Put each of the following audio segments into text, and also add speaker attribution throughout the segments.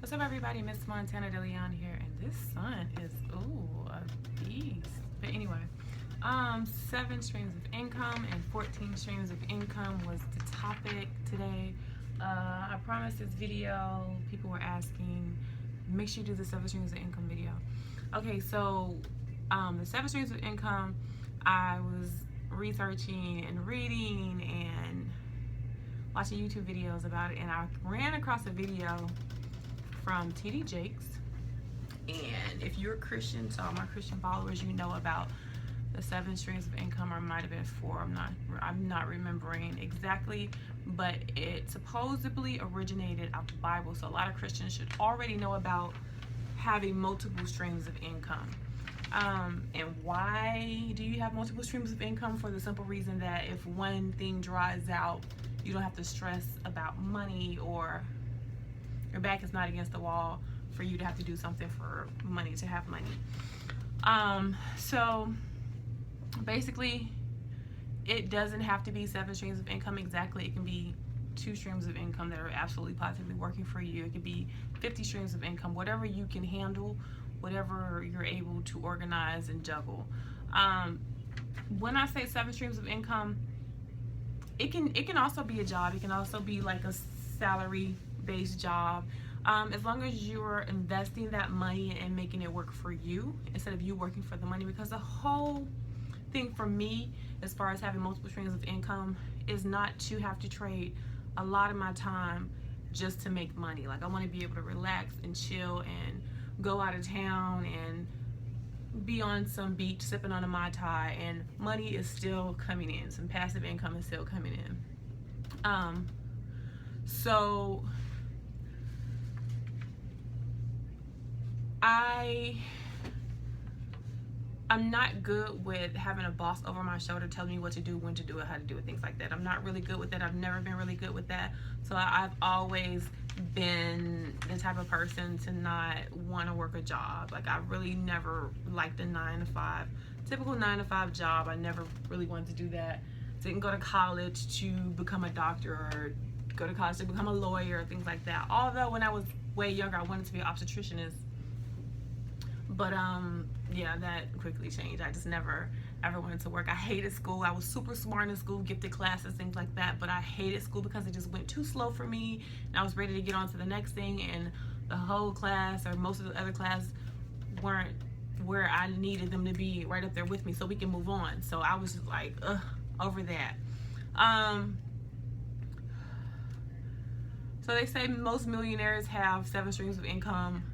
Speaker 1: What's up, everybody? Miss Montana DeLeon here, and this sun is a beast. But anyway, 7 streams of income and 14 streams of income was the topic today. I promised this video. People were asking, make sure you do the 7 streams of income video. Okay, so the 7 streams of income, I was researching and reading and watching YouTube videos about it, and I ran across a video from TD Jakes. And if you're a Christian, so all my Christian followers, you know about the 7 streams of income, or might have been 4. I'm not remembering exactly, but it supposedly originated out the Bible. So a lot of Christians should already know about having multiple streams of income. And why do you have multiple streams of income? For the simple reason that if one thing dries out, you don't have to stress about money, or your back is not against the wall for you to have to do something for money to have money. So basically, it doesn't have to be 7 streams of income exactly. It can be 2 streams of income that are absolutely positively working for you. It could be 50 streams of income, whatever you can handle, whatever you're able to organize and juggle. When I say 7 streams of income, it can also be a job. It can also be like a salary-based job. As long as you're investing that money and making it work for you instead of you working for the money. Because the whole thing for me, as far as having multiple streams of income, is not to have to trade a lot of my time just to make money. Like, I want to be able to relax and chill and go out of town and be on some beach sipping on a Mai Tai, and money is still coming in. Some passive income is still coming in. So I'm not good with having a boss over my shoulder telling me what to do, when to do it, how to do it, things like that. I'm not really good with that. I've never been really good with that. So I've always been the type of person to not want to work a job. Like, I really never liked a 9-to-5, typical 9-to-5 job. I never really wanted to do that. Didn't go to college to become a doctor, or go to college to become a lawyer, things like that. Although when I was way younger, I wanted to be an obstetricianist. But yeah, that quickly changed. I just never ever wanted to work. I hated school. I was super smart in school, gifted classes, things like that, but I hated school because it just went too slow for me, and I was ready to get on to the next thing, and the whole class, or most of the other class, weren't where I needed them to be, right up there with me so we can move on. So I was just like, ugh, over that. So they say most millionaires have 7 streams of income,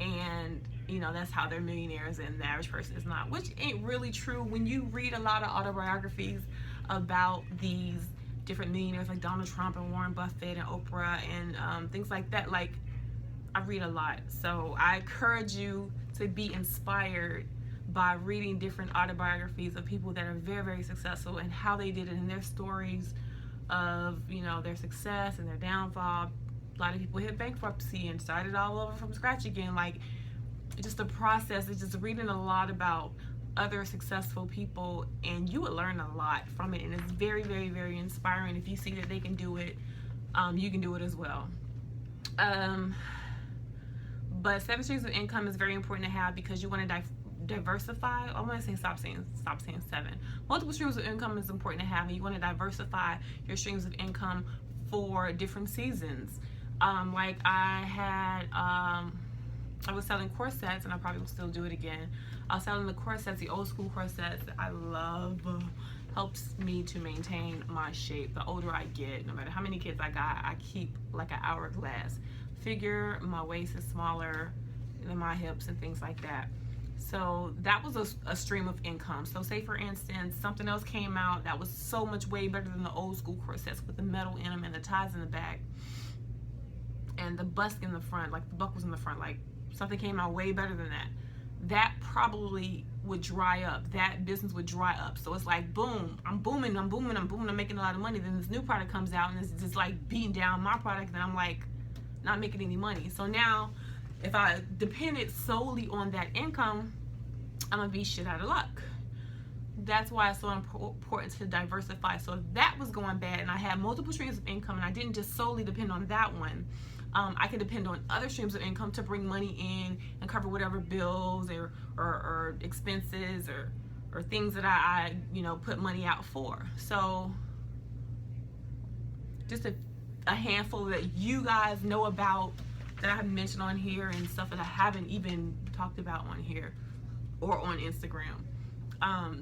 Speaker 1: and you know, that's how they're millionaires, and the average person is not, which ain't really true. When you read a lot of autobiographies about these different millionaires like Donald Trump and Warren Buffett and Oprah and things like that, like, I read a lot. So I encourage you to be inspired by reading different autobiographies of people that are very, very successful, and how they did it, and their stories of, you know, their success and their downfall. A lot of people hit bankruptcy and started all over from scratch again. Like, just the process is just reading a lot about other successful people, and you would learn a lot from it, and it's very, very, very inspiring. If you see that they can do it, you can do it as well. But 7 streams of income is very important to have, because you want to diversify. I want to say stop saying 7. Multiple streams of income is important to have, and you want to diversify your streams of income for different seasons. Like, I was selling corsets, and I probably will still do it again. I was selling the corsets, the old school corsets that I love. Helps me to maintain my shape. The older I get, no matter how many kids I got, I keep like an hourglass figure. My waist is smaller than my hips and things like that. So that was a stream of income. So say, for instance, something else came out that was so much way better than the old school corsets with the metal in them and the ties in the back and the bust in the front, like the buckles in the front, like something came out way better than that. That probably would dry up. That business would dry up. So it's like, boom, I'm booming, I'm making a lot of money. Then this new product comes out, and it's just like beating down my product, and I'm like not making any money. So now, if I depended solely on that income, I'm gonna be shit out of luck. That's why it's so important to diversify. So if that was going bad and I had multiple streams of income and I didn't just solely depend on that one, I can depend on other streams of income to bring money in and cover whatever bills or expenses or things that I put money out for. So just a handful that you guys know about that I have mentioned on here, and stuff that I haven't even talked about on here or on Instagram,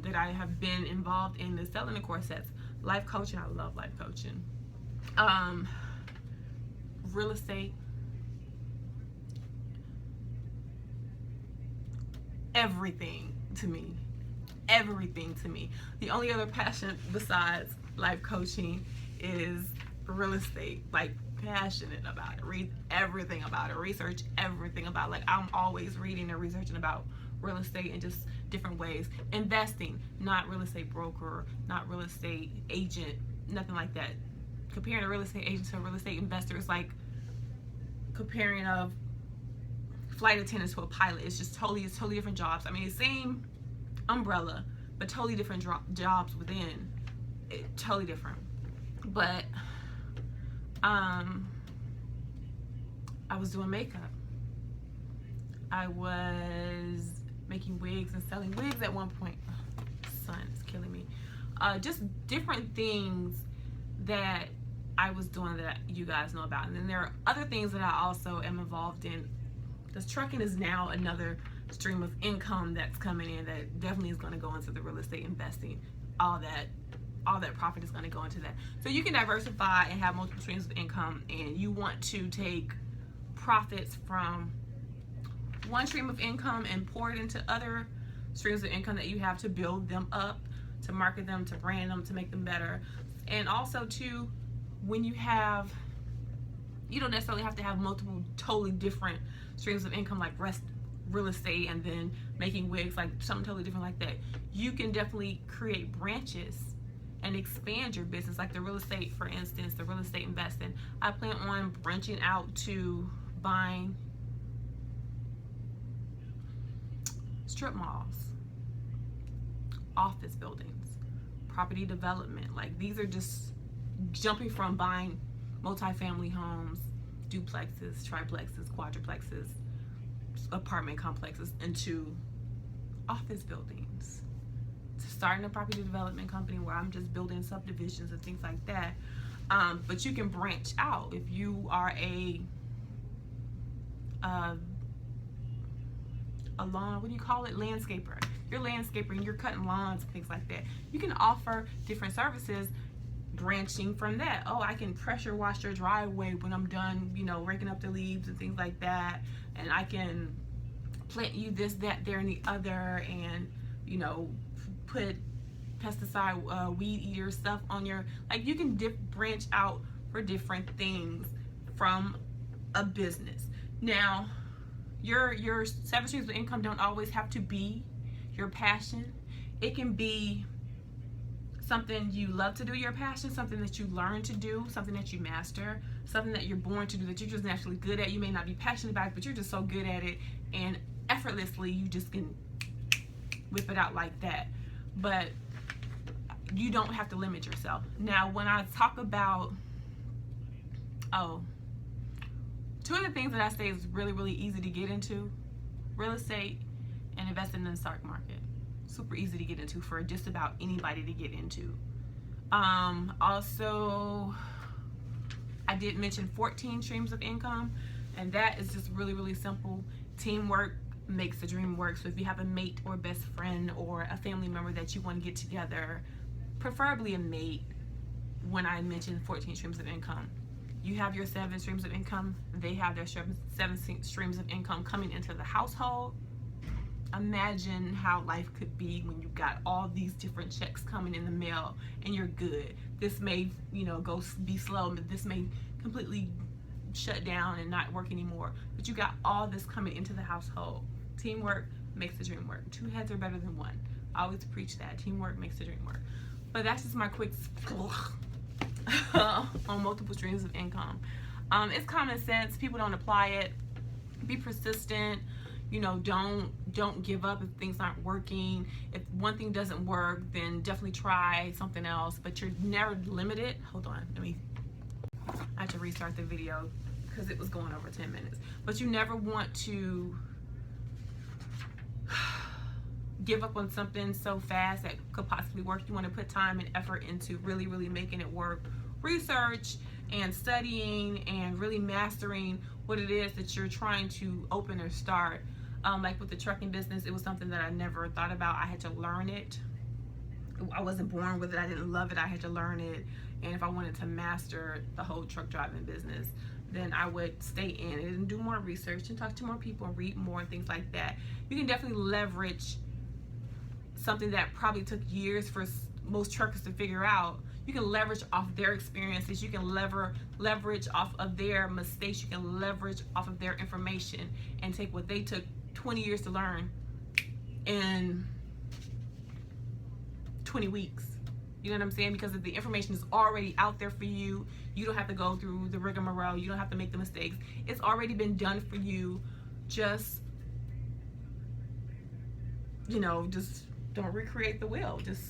Speaker 1: that I have been involved in, the selling the corsets, life coaching. I love life coaching. Real estate, everything to me. The only other passion besides life coaching is real estate. Like, passionate about it. Read everything about it. Research everything about it. Like, I'm always reading and researching about real estate in just different ways. Investing, not real estate broker, not real estate agent, nothing like that. Comparing a real estate agent to a real estate investor is like comparing a flight attendant to a pilot. It's totally different jobs. I mean, the same umbrella, but totally different jobs within it. Totally different. But I was doing makeup. I was making wigs and selling wigs at one point. Sun is killing me. Just different things that I was doing that you guys know about. And then there are other things that I also am involved in. This trucking is now another stream of income that's coming in that definitely is going to go into the real estate investing. All that profit is going to go into that. So you can diversify and have multiple streams of income, and you want to take profits from one stream of income and pour it into other streams of income that you have to build them up, to market them, to brand them, to make them better. And also too, when you don't necessarily have to have multiple totally different streams of income, like real estate and then making wigs, like something totally different like that. You can definitely create branches and expand your business, like the real estate, for instance, the real estate investing. I plan on branching out to buying strip malls, office buildings, property development. Like, these are just jumping from buying multifamily homes, duplexes, triplexes, quadruplexes, apartment complexes into office buildings, to starting a property development company where I'm just building subdivisions and things like that. But you can branch out if you are a lawn, what do you call it, landscaper. You're a landscaper and you're cutting lawns and things like that. You can offer different services branching from that. Oh, I can pressure wash your driveway when I'm done, raking up the leaves and things like that. And I can plant you this, that, there, and the other, and put pesticide, weed eater stuff on your, like, you can branch out for different things from a business. Now, your 7 streams of income don't always have to be your passion. It can be something you love to do, your passion, something that you learn to do, something that you master, something that you're born to do, that you're just naturally good at. You may not be passionate about it, but you're just so good at it, and effortlessly you just can whip it out like that. But you don't have to limit yourself. Now, when I talk about, two of the things that I say is really, really easy to get into: real estate and investing in the stock market. Super easy to get into for just about anybody to get into. Also, I did mention 14 streams of income, and that is just really, really simple. Teamwork makes the dream work. So if you have a mate or a best friend or a family member that you want to get together, preferably a mate, when I mentioned 14 streams of income, you have your 7 streams of income, they have their 7 streams of income coming into the household. Imagine how life could be when you got all these different checks coming in the mail and you're good. This may, go be slow, but this may completely shut down and not work anymore. But you got all this coming into the household. Teamwork makes the dream work. 2 heads are better than 1. I always preach that. Teamwork makes the dream work. But that's just my quick on multiple streams of income. It's common sense. People don't apply it. Be persistent. Don't give up if things aren't working. If one thing doesn't work, then definitely try something else. But you're never limited. Hold on, I have to restart the video because it was going over 10 minutes. But you never want to give up on something so fast that could possibly work. You want to put time and effort into really, really making it work. Research and studying and really mastering what it is that you're trying to open or start. Like with the trucking business, it was something that I never thought about. I had to learn it. I wasn't born with it. I didn't love it. I had to learn it. And if I wanted to master the whole truck driving business, then I would stay in it and do more research and talk to more people and read more and things like that. You can definitely leverage something that probably took years for most truckers to figure out. You can leverage off their experiences. You can leverage off of their mistakes. You can leverage off of their information and take what they took 20 years to learn in 20 weeks. You know what I'm saying? Because if the information is already out there for you, you don't have to go through the rigmarole. You don't have to make the mistakes. It's already been done for you. Just, just don't recreate the wheel. Just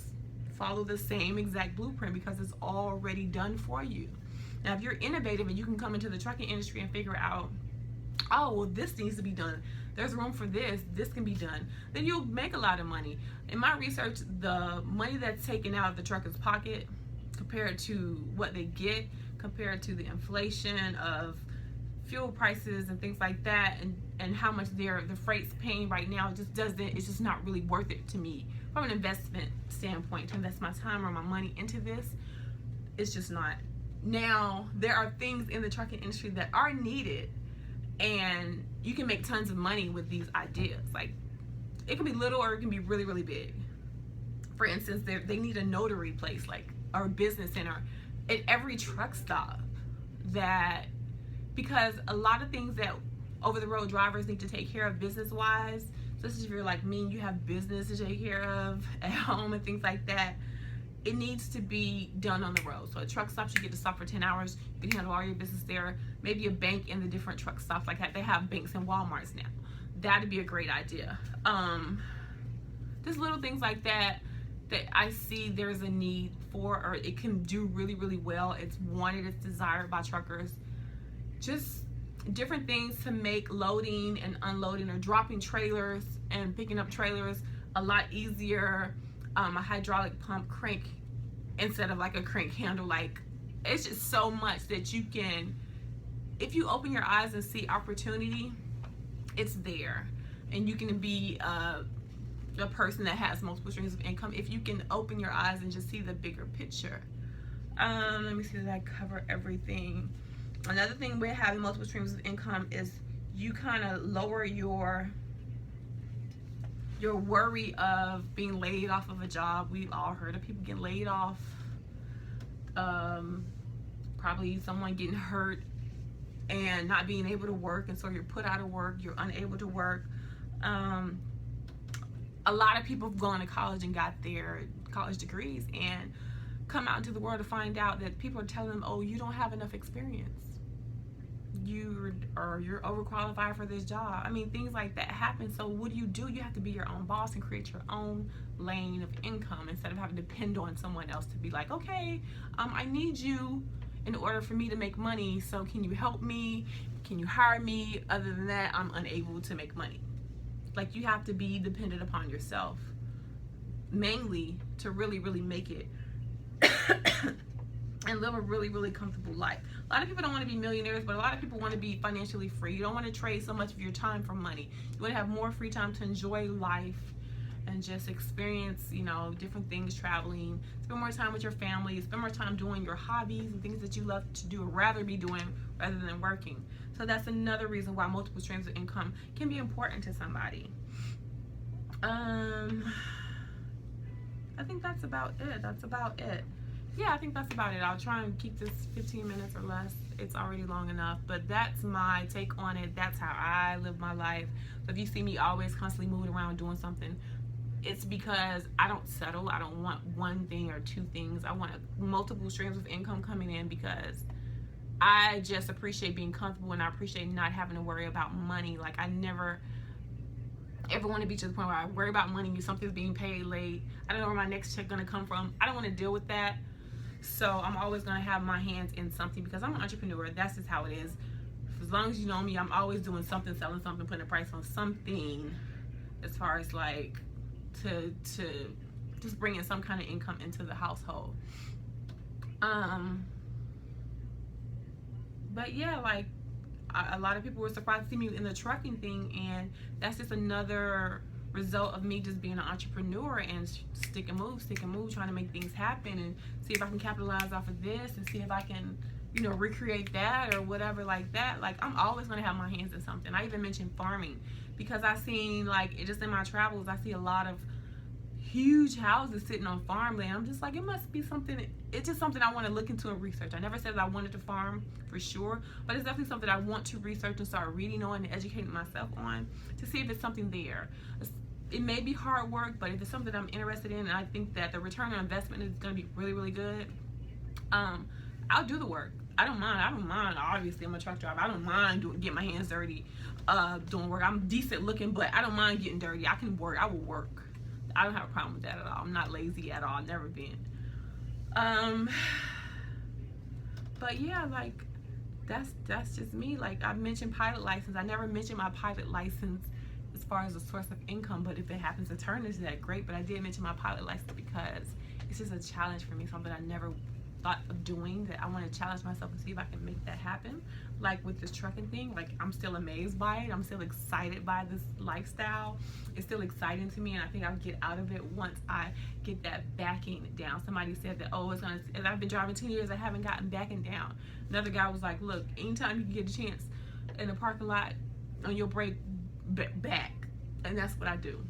Speaker 1: follow the same exact blueprint because it's already done for you. Now, if you're innovative and you can come into the trucking industry and figure out, oh, well, this needs to be done. There's room for this. This can be done. Then you'll make a lot of money. In my research, the money that's taken out of the trucker's pocket compared to what they get, compared to the inflation of fuel prices and things like that, and how much the freight's paying right now, it's just not really worth it to me. From an investment standpoint, to invest my time or my money into this, it's just not. Now, there are things in the trucking industry that are needed, and you can make tons of money with these ideas. Like, it can be little or it can be really, really big. For instance, they need a notary place, or a business center at every truck stop, because a lot of things that over-the-road drivers need to take care of business-wise, especially if you're like me and you have business to take care of at home and things like that, it needs to be done on the road. So at truck stops, you get to stop for 10 hours. You can handle all your business there. Maybe a bank in the different truck stops, like they have banks in Walmarts now. That'd be a great idea. Just little things like that I see there's a need for, or it can do really, really well. It's wanted, it's desired by truckers. Just different things to make loading and unloading or dropping trailers and picking up trailers a lot easier. A hydraulic pump crank instead of like a crank handle. Like, it's just so much that you can, if you open your eyes and see opportunity, it's there. And you can be a person that has multiple streams of income if you can open your eyes and just see the bigger picture. Let me see that I cover everything. Another thing with having multiple streams of income is you kind of lower your worry of being laid off of a job. We've all heard of people getting laid off. Probably someone getting hurt and not being able to work, and so you're put out of work, you're unable to work. A lot of people have gone to college and got their college degrees and come out into the world to find out that people are telling them, oh, you don't have enough experience. You're overqualified for this job. I mean, things like that happen. So what do? You have to be your own boss and create your own lane of income instead of having to depend on someone else to be like, okay, I need you in order for me to make money. So can you help me? Can you hire me? Other than that, I'm unable to make money. Like, you have to be dependent upon yourself mainly to really, really make it and live a really, really comfortable life. A lot of people don't want to be millionaires, but a lot of people want to be financially free. You don't want to trade so much of your time for money. You want to have more free time to enjoy life and just experience, different things, traveling, spend more time with your family, spend more time doing your hobbies and things that you love to do or rather be doing rather than working. So that's another reason why multiple streams of income can be important to somebody. I think that's about it. Yeah, I think that's about it. I'll try and keep this 15 minutes or less. It's already long enough, but that's my take on it. That's how I live my life. So if you see me always constantly moving around doing something, it's because I don't settle. I don't want one thing or two things. I want multiple streams of income coming in because I just appreciate being comfortable and I appreciate not having to worry about money. Like, I never ever want to be to the point where I worry about money, something's being paid late, I don't know where my next check gonna come from. I don't want to deal with that. So I'm always gonna have my hands in something because I'm an entrepreneur. That's just how it is. As long as you know me, I'm always doing something, selling something, putting a price on something, as far as like to just bringing some kind of income into the household. But yeah, like a lot of people were surprised to see me in the trucking thing, and that's just another result of me just being an entrepreneur and stick and move, trying to make things happen and see if I can capitalize off of this and see if I can, you know, recreate that or whatever like that. Like, I'm always going to have my hands in something. I even mentioned farming because I seen, like, just in my travels, I see a lot of huge houses sitting on farmland. I'm just like, it must be something. It's just something I want to look into and research. I never said that I wanted to farm for sure, but it's definitely something I want to research and start reading on and educating myself on to see if it's something there. It may be hard work, but if it's something I'm interested in and I think that the return on investment is going to be really, really good, I'll do the work. I don't mind. Obviously, I'm a truck driver. I don't mind getting my hands dirty, doing work. I'm decent looking, but I don't mind getting dirty. I can work. I will work. I don't have a problem with that at all. I'm not lazy at all. Never been. But yeah, like that's just me. Like, I mentioned pilot license. I never mentioned my pilot license as far as a source of income, but if it happens to turn into that, great. But I did mention my pilot license because it's just a challenge for me, something I never thought of doing, that I want to challenge myself and see if I can make that happen. Like with this trucking thing, like, I'm still amazed by it. I'm still excited by this lifestyle. It's still exciting to me, and I think I'll get out of it once I get that backing down. Somebody said that, oh, and I've been driving 10 years, I haven't gotten backing down. Another guy was like, look, anytime you can get a chance in a parking lot on your brake, back. And that's what I do.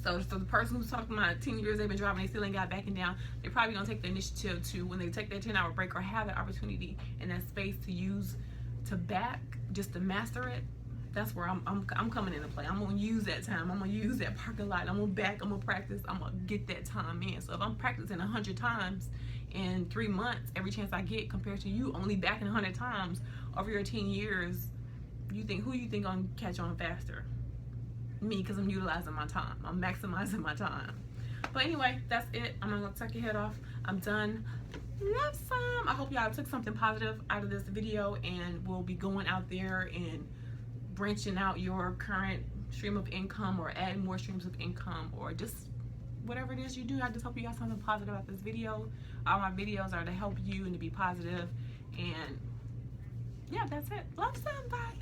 Speaker 1: So the person who's talking about 10 years they've been driving, they still ain't got backing down, they're probably gonna take the initiative to, when they take their 10-hour break or have the opportunity in that space to use to back, just to master it. That's where I'm coming into play. I'm gonna use that time. I'm gonna use that parking lot. I'm gonna back. I'm gonna practice. I'm gonna get that time in. So if I'm practicing 100 times in 3 months, every chance I get, compared to you only backing 100 times over your 10 years, who you think gonna catch on faster? Me, because I'm utilizing my time. I'm maximizing my time. But anyway, that's it. I'm gonna take your head off. I'm done. Love some. I hope y'all took something positive out of this video, and we'll be going out there and branching out your current stream of income, or adding more streams of income, or just whatever it is you do. I just hope you got something positive about this video. All my videos are to help you and to be positive. And yeah, that's it. Love some. Bye.